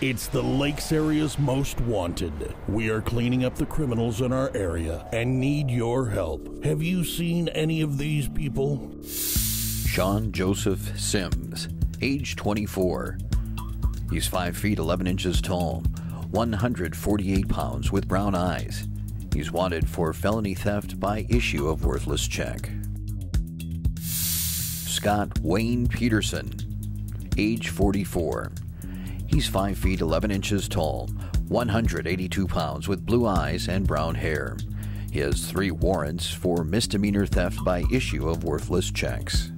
It's the Lakes area's most wanted. We are cleaning up the criminals in our area and need your help. Have you seen any of these people? Sean Joseph Sims, age 24. He's 5 feet 11 inches tall, 148 pounds with brown eyes. He's wanted for felony theft by issue of worthless check. Scott Wayne Peterson, age 44. He's 5 feet 11 inches tall, 182 pounds with blue eyes and brown hair. He has 3 warrants for misdemeanor theft by issue of worthless checks.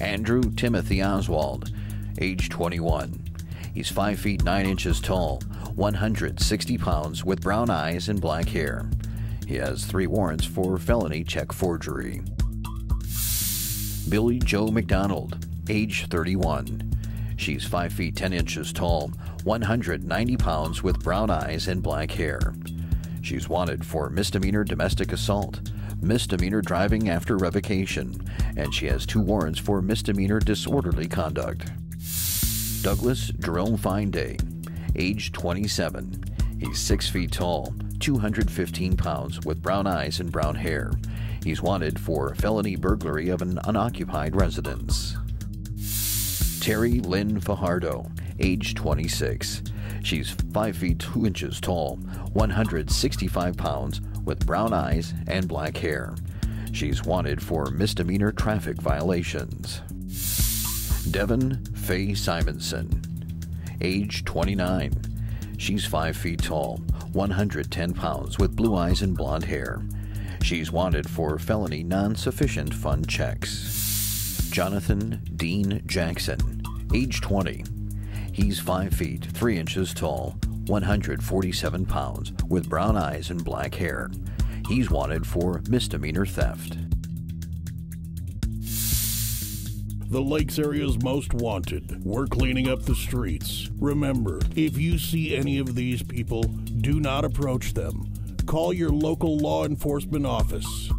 Andrew Timothy Oswald, age 21. He's 5 feet 9 inches tall, 160 pounds with brown eyes and black hair. He has 3 warrants for felony check forgery. Billy Joe McDonald, age 31. She's 5 feet 10 inches tall, 190 pounds with brown eyes and black hair. She's wanted for misdemeanor domestic assault, misdemeanor driving after revocation, and she has 2 warrants for misdemeanor disorderly conduct. Douglas Jerome Fineday, age 27. He's 6 feet tall, 215 pounds with brown eyes and brown hair. He's wanted for felony burglary of an unoccupied residence. Terry Lynn Fajardo, age 26. She's 5 feet 2 inches tall, 165 pounds with brown eyes and black hair. She's wanted for misdemeanor traffic violations. Devin Faye Simonson, age 29. She's 5 feet tall, 110 pounds with blue eyes and blonde hair. She's wanted for felony non-sufficient fund checks. Jonathan Dean Jackson, age 20. He's 5 feet 3 inches tall, 147 pounds with brown eyes and black hair. He's wanted for misdemeanor theft. The Lakes area's most wanted. We're cleaning up the streets. Remember, if you see any of these people, do not approach them. Call your local law enforcement office.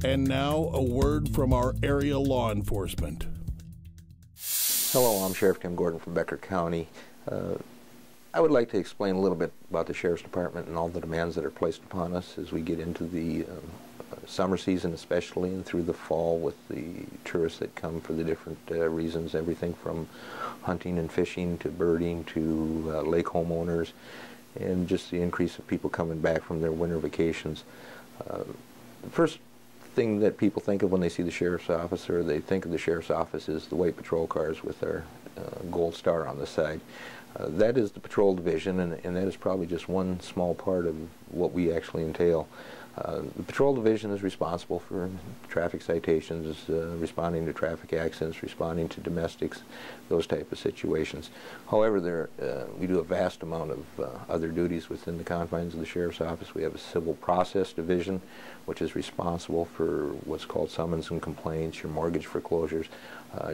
And now, a word from our area law enforcement. Hello, I'm Sheriff Tim Gordon from Becker County. I would like to explain a little bit about the Sheriff's Department and all the demands that are placed upon us as we get into the summer season especially, and through the fall with the tourists that come for the different reasons, everything from hunting and fishing to birding to lake homeowners, and just the increase of people coming back from their winter vacations. The first thing that people think of when they see the Sheriff's Office, or they think of the Sheriff's Office, is the white patrol cars with their gold star on the side. That is the patrol division, and that is probably just one small part of what we actually entail. The patrol division is responsible for traffic citations, responding to traffic accidents, responding to domestics, those type of situations. However, we do a vast amount of other duties within the confines of the Sheriff's Office. We have a civil process division, which is responsible for what's called summons and complaints, your mortgage foreclosures,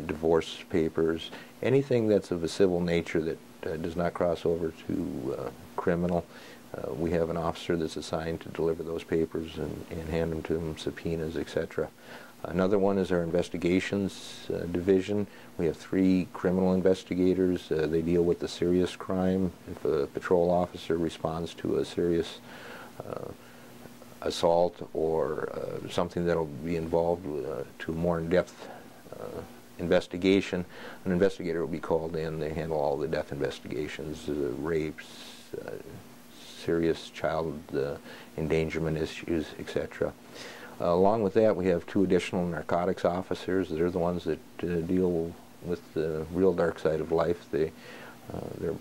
divorce papers, anything that's of a civil nature that does not cross over to criminal. We have an officer that's assigned to deliver those papers and hand them to them, subpoenas, etc. Another one is our investigations division. We have 3 criminal investigators. They deal with the serious crime. If a patrol officer responds to a serious assault or something that will be involved to a more in-depth investigation, an investigator will be called in. They handle all the death investigations, rapes, serious child endangerment issues, etc. Along with that, we have 2 additional narcotics officers. They're the ones that deal with the real dark side of life. They're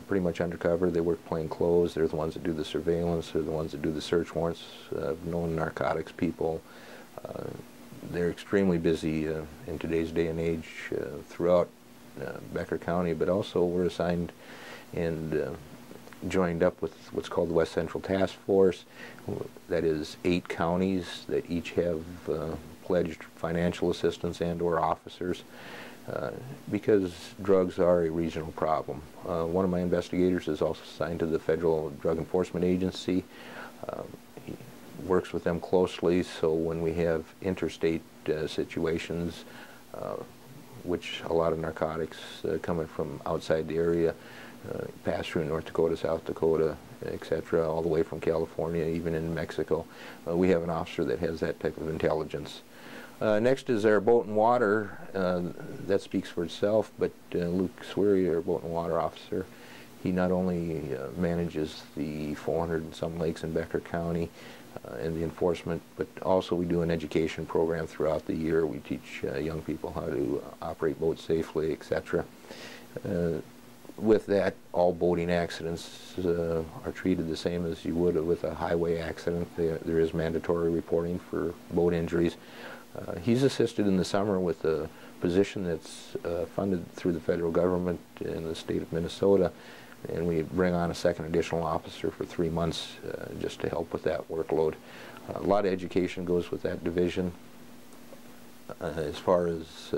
pretty much undercover. They work plain clothes. They're the ones that do the surveillance. They're the ones that do the search warrants of known narcotics people. They're extremely busy in today's day and age throughout Becker County, but also we're assigned and joined up with what's called the West Central Task Force. That is 8 counties that each have pledged financial assistance and or officers because drugs are a regional problem. One of my investigators is also assigned to the Federal Drug Enforcement Agency. works with them closely, so when we have interstate situations, which a lot of narcotics coming from outside the area, pass through North Dakota, South Dakota, etc., all the way from California, even in Mexico, we have an officer that has that type of intelligence. Next is our boat and water. That speaks for itself, but Luke Sweary, our boat and water officer, he not only manages the 400 and some lakes in Becker County and the enforcement, but also we do an education program throughout the year. We teach young people how to operate boats safely, etc. With that, all boating accidents are treated the same as you would with a highway accident. There is mandatory reporting for boat injuries. He's assisted in the summer with a position that's funded through the federal government in the state of Minnesota, and we bring on a second additional officer for 3 months just to help with that workload. A lot of education goes with that division. As far as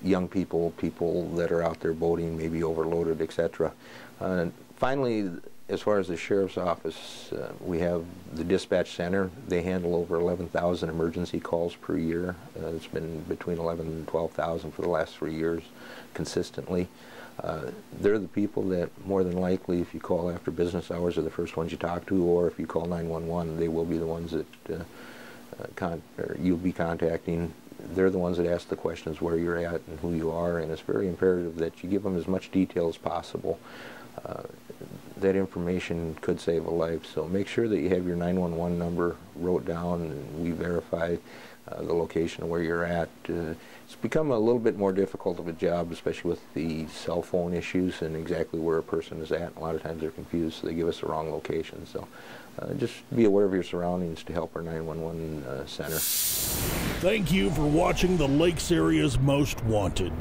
young people, people that are out there boating, maybe overloaded, etc. Finally, as far as the sheriff's office, we have the dispatch center. They handle over 11,000 emergency calls per year. It's been between 11,000 and 12,000 for the last 3 years consistently. They're the people that more than likely, if you call after business hours, are the first ones you talk to, or if you call 911, they will be the ones that you'll be contacting. They're the ones that ask the questions where you're at and who you are, and it's very imperative that you give them as much detail as possible. That information could save a life, so make sure that you have your 911 number wrote down and we verify the location of where you're at. It's become a little bit more difficult of a job, especially with the cell phone issues and exactly where a person is at. A lot of times they're confused, so they give us the wrong location. So just be aware of your surroundings to help our 911 center. Thank you for watching the Lakes Area's Most Wanted.